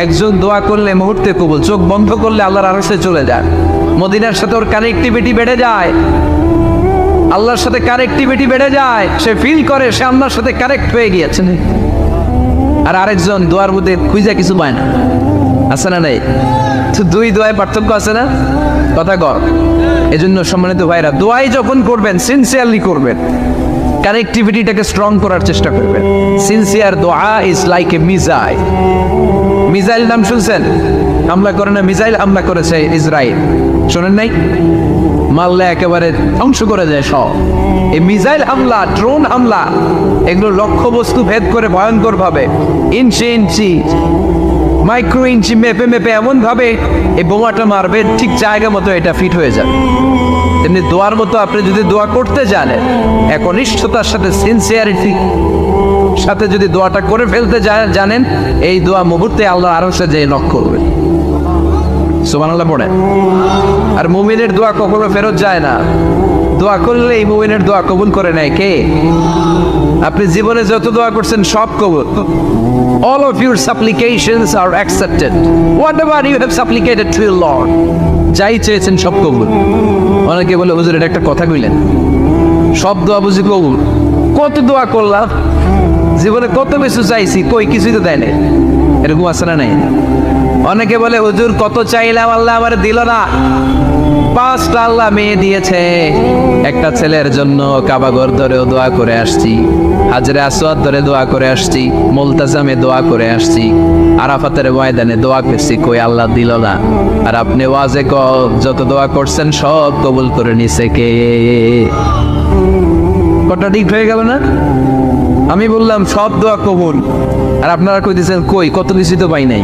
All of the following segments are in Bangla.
একজন দোয়া করলে মুহূর্তে কবুল, চোখ বন্ধ করলে আল্লাহর আরশে চলে যায়। মদিনার সাথে ওর কানেক্টিভিটি বেড়ে যায়, আল্লাহর সাথে কানেক্টিভিটি বেড়ে যায়, সে ফিল করে সে আল্লাহর সাথে কানেক্ট হয়ে গিয়েছে। আর আরেকজন দোয়ার মধ্যে খুঁজে কিছু পায় না, আছে না নাই? তো দুই দোয়ায় পার্থক্য আছে না? কথা কর। এজন্য সম্মানিত ভাইরা, দোয়াই যখন করবেন সিনসিয়ারলি করবেন, কানেক্টিভিটিটাকে স্ট্রং করার চেষ্টা করবেন। সিনসিয়ার দোয়া is like a missile. Missile নাম শুনছেন? হামলা করে না, মিসাইল হামলা করেছে ইসরায়েল, শোনেন নাই? মারলে একেবারে ধ্বংস করে যায় সব। এই মিসাইল হামলা, ড্রোন হামলা, এগুলো লক্ষ্য বস্তু ভেদ করে ভয়ঙ্কর ভাবে, ইঞ্চি ইঞ্চি, মাইক্রো ইঞ্চি মেপে মেপে এমন ভাবে এই বোমাটা মারবে, ঠিক জায়গা মতো এটা ফিট হয়ে যাবে। তেমনি দোয়ার মতো আপনি যদি দোয়া করতে জানেন, একনিষ্ঠতার সাথে সিনসিয়ারিটি সাথে যদি দোয়াটা করে ফেলতে জানেন, এই দোয়া মুহূর্তে আল্লাহর আরশে যেয়ে নক করবে। সুবহানাল্লাহ পড়ে। আর মুমিনের দোয়া কখনো ফেরত যায় না। দোয়া করলে এই মুমিনের দোয়া কবুল করে নেয় কে? আপনি জীবনে যত দোয়া করছেন সব কবুল। All of your supplications are accepted. Whatever you have supplicated to your Lord, যাই চেয়েছেন সব কবুল। অনেকে বলে হুজুর এটা একটা কথা কইলেন, সব দোয়া বুঝি কবুল? কত দোয়া করলাম, জীবনে কত কিছু চাইছি, কই কিছুই তো দেয় নাই। এরকম আছে না নাই? অনেকে বলে হুজুর কত চাইলাম আল্লাহ আমার দিল না। 5টা আল্লাহ মেয়ে দিয়েছে, একটা ছেলের জন্য কাবাঘর ধরেও দোয়া করে আসছি, হাজরে আসওয়াদ ধরে দোয়া করে আসছি, মুলতাজামে দোয়া করে আসছি, আরাফাতের ময়দানে দোয়া করছি, কই আল্লাহ দিল না। আর আপনি ওয়াজে যত দোয়া করছেন সব কবুল করে নিছে কে? কটা ঠিক হয়ে গেল না? আমি বললাম সব দোয়া কবুল, আর আপনারা কইতেছেন কই কত কিছু তো পাই নাই।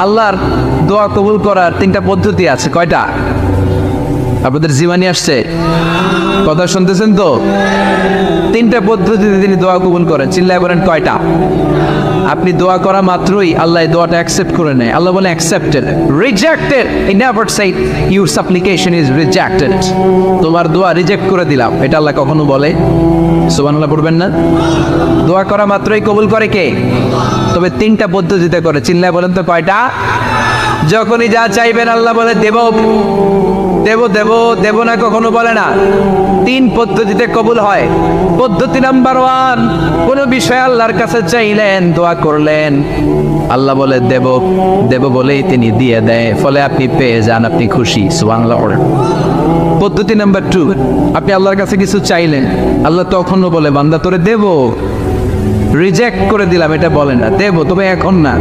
আল্লাহর দোয়া কবুল করার 3টা পদ্ধতি আছে। কয়টা? আপনাদের জীবনে আসছে? কথা শুনতেছেন তো? 3টা পদ্ধতিতে তিনি দোয়া কবুল করেন। চিল্লায় বলেন কয়টা? আপনি দোয়া করা মাত্রই আল্লাহ এই দোয়াটা অ্যাকসেপ্ট করে নেয়। আল্লাহ বলে accepted, rejected he never shed your সাপ্লিকেশন is rejected. তোমার দোয়া রিজেক্ট করে দিলাম, এটা আল্লাহ কখনো বলে? সুবহানাল্লাহ পড়বেন না? দোয়া করা মাত্রই কবুল করে কে? তবে 3টা পদ্ধতিতে করে। চিল্লায় বলেন তো কয়টা? যখনই যা চাইবেন আল্লাহ বলে দেব দেব দেব দেব না, কখনো বলে না। 3 পদ্ধতিতে কবুল হয়। পদ্ধতি নাম্বার 1, কোন বিষয় আল্লাহর কাছে চাইলেন, দোয়া করলেন, আল্লাহ বলে দেব দেব বলেই তিনি দিয়ে দেয়, ফলে আপনি পেয়ে যান, আপনি খুশি। সুবহানাল্লাহ। পদ্ধতি নাম্বার 2, আপনি আল্লাহর কাছে কিছু চাইলেন, আল্লাহ তখনও বলে বান্দা তোরে দেব, রিজেক্ট করে দিলাম এটা বলে না, দেব তবে এখন না।